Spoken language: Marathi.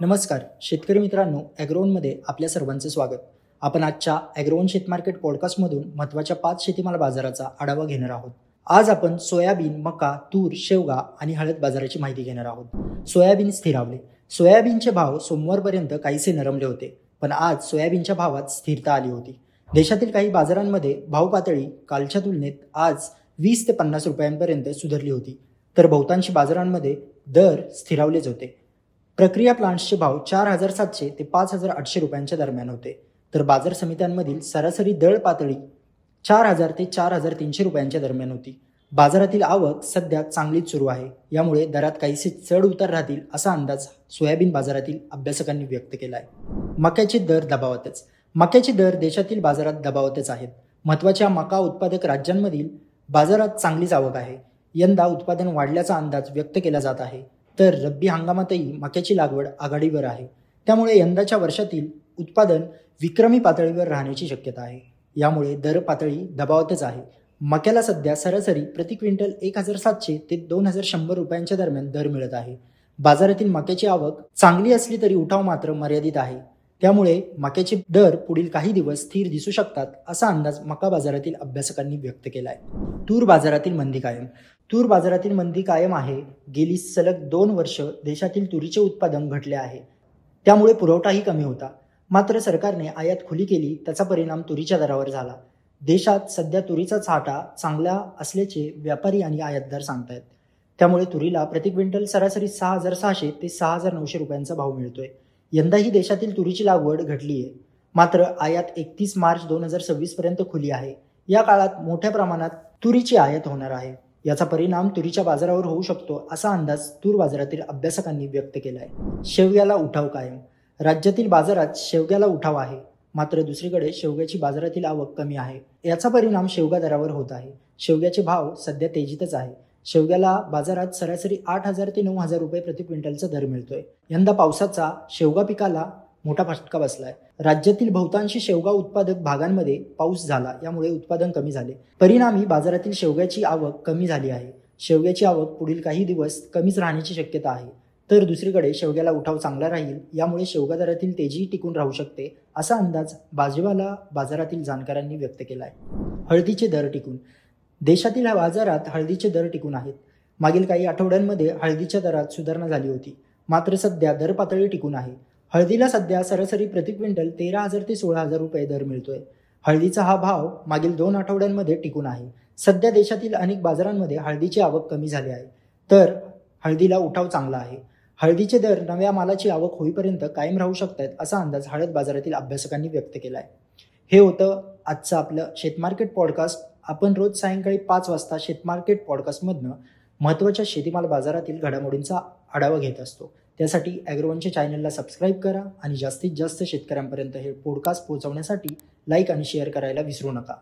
नमस्कार शेतकरी मित्रांनो, ॲग्रोवनमध्ये आपल्या सर्वांचे स्वागत. आपण आजच्या ॲग्रोवन शेतमार्केट पॉडकास्टमधून महत्त्वाच्या 5 शेतीमाल बाजाराचा आढावा घेणार आहोत. आज आपण सोयाबीन, मका, तूर, शेवगा आणि हळद बाजाराची माहिती घेणार आहोत. सोयाबीन स्थिरावले. सोयाबीनचे भाव सोमवारपर्यंत काहीसे नरमले होते, पण आज सोयाबीनच्या भावात स्थिरता आली होती. देशातील काही बाजारांमध्ये भाव पातळी कालच्या तुलनेत आज 20 ते 50 रुपयांपर्यंत सुधारली होती, तर बहुतांशी बाजारांमध्ये दर स्थिरावलेच होते. प्रक्रिया प्लांट्सचे भाव 4,700 ते 5,800 रुपयांच्या दरम्यान होते, तर बाजार समित्यांमधील सरासरी दर पातळी 4,000 ते 4,300 रुपयांच्या दरम्यान होती. बाजारातील आवक सध्या चांगलीच सुरू आहे, यामुळे दरात काहीसे चढ उतार राहतील असा अंदाज सोयाबीन बाजारातील अभ्यासकांनी व्यक्त केला आहे. मक्याचे दर दबावातच. मक्याचे दर देशातील बाजारात दबावातच आहेत. महत्त्वाच्या मका उत्पादक राज्यांमधील बाजारात चांगलीच आवक आहे. यंदा उत्पादन वाढल्याचा अंदाज व्यक्त केला जात आहे, तर रब्बी हंगामातही मक्याची लागवड आघाडीवर आहे. त्यामुळे यंदाच्या वर्षातील उत्पादन विक्रमी पातळीवर राहण्याची शक्यता आहे. यामुळे दर पातळी दबावातच आहे. मक्याला सध्या सरासरी प्रति क्विंटल 1,700 ते 2,100 रुपयांच्या दरम्यान दर मिळत आहे. बाजारातील मक्याची आवक चांगली असली तरी उठाव मात्र मर्यादित आहे. त्यामुळे मक्याचे दर पुढील काही दिवस स्थिर दिसू शकतात असा अंदाज मका बाजारातील अभ्यासकांनी व्यक्त केला आहे. तूर बाजारातील मंदी कायम. तूर बाजारातील मंदी कायम आहे. गेली सलग 2 वर्ष देशातील तुरीचे उत्पादन घटले आहे. त्यामुळे पुरवठाही कमी होता. मात्र सरकारने आयात खुली केली, त्याचा परिणाम तुरीच्या दरावर झाला. देशात सध्या तुरीचा साठा चांगला असल्याचे व्यापारी आणि आयातदार सांगतायत. त्यामुळे तुरीला प्रति क्विंटल सरासरी 6,600 ते 6,900 रुपयांचा भाव मिळतोय. यंदाही देशातील तुरीची लागवड घटली आहे. मात्र आयात 31 मार्च 2026 पर्यंत खुली आहे. या काळात मोठ्या प्रमाणात तुरीची आयात होणार आहे. याचा परिणाम तुरीच्या बाजारावर होऊ शकतो असा अंदाज तूर बाजारातील अभ्यासकांनी व्यक्त केला आहे. शेवग्याला उठाव कायम. राज्यातील बाजारात शेवग्याला उठाव आहे. मात्र दुसरीकडे शेवग्याची बाजारातील आवक कमी आहे. याचा परिणाम शेवगा दरावर होत आहे. शेवग्याचे भाव सध्या तेजीतच आहे. शेवग्याला बाजारात सरासरी 8,000 ते 9,000 रुपये प्रति क्विंटलचा दर मिळतोय. यंदा पावसाचा शेवगा पिकाला मोठा फटका बसलाय. राज्यातील बहुतांशी शेवगा उत्पादक भागांमध्ये पाऊस झाला, यामुळे उत्पादन कमी झाले. परिणामी बाजारातील शेवग्याची आवक कमी झाली आहे. शेवग्याची आवक पुढील काही दिवस कमीच राहण्याची शक्यता आहे. तर दुसरीकडे शेवग्याला उठाव चांगला राहील, यामुळे शेवगा दरातील तेजी टिकून राहू शकते असा अंदाज भाजीपाला बाजारातील जाणकारांनी व्यक्त केला आहे. हळदीचे दर टिकून. देशातील बाजारात हळदीचे दर टिकून आहेत. मागील काही आठवड्यांमध्ये हळदीच्या दरात सुधारणा झाली होती, मात्र सध्या दर पातळी टिकून आहे. हळदीला सध्या सरासरी प्रति क्विंटल 13,000 ते 16,000 रुपये दर मिळतोय. हळदीचा हा भाव मागील 2 आठवड्यांमध्ये टिकून आहे. सध्या देशातील अनेक बाजारांमध्ये हळदीची आवक कमी झाली आहे, तर हळदीला उठाव चांगला आहे. हळदीचे दर नव्या मालाची आवक होईपर्यंत कायम राहू शकतात असा अंदाज हळद बाजारातील अभ्यासकांनी व्यक्त केला आहे. हे होतं आजचं आपलं शेतमार्केट पॉडकास्ट. आपण रोज सायंकाळी 5 वाजता शेतमार्केट पॉडकास्टमधनं महत्त्वाच्या शेतीमाल बाजारातील घडामोडींचा आढावा घेत असतो. त्यासाठी ॲग्रोवनच्या चॅनलला सबस्क्राईब करा आणि जास्तीत जास्त शेतकऱ्यांपर्यंत हे पॉडकास्ट पोहोचवण्यासाठी लाईक आणि शेअर करायला विसरू नका.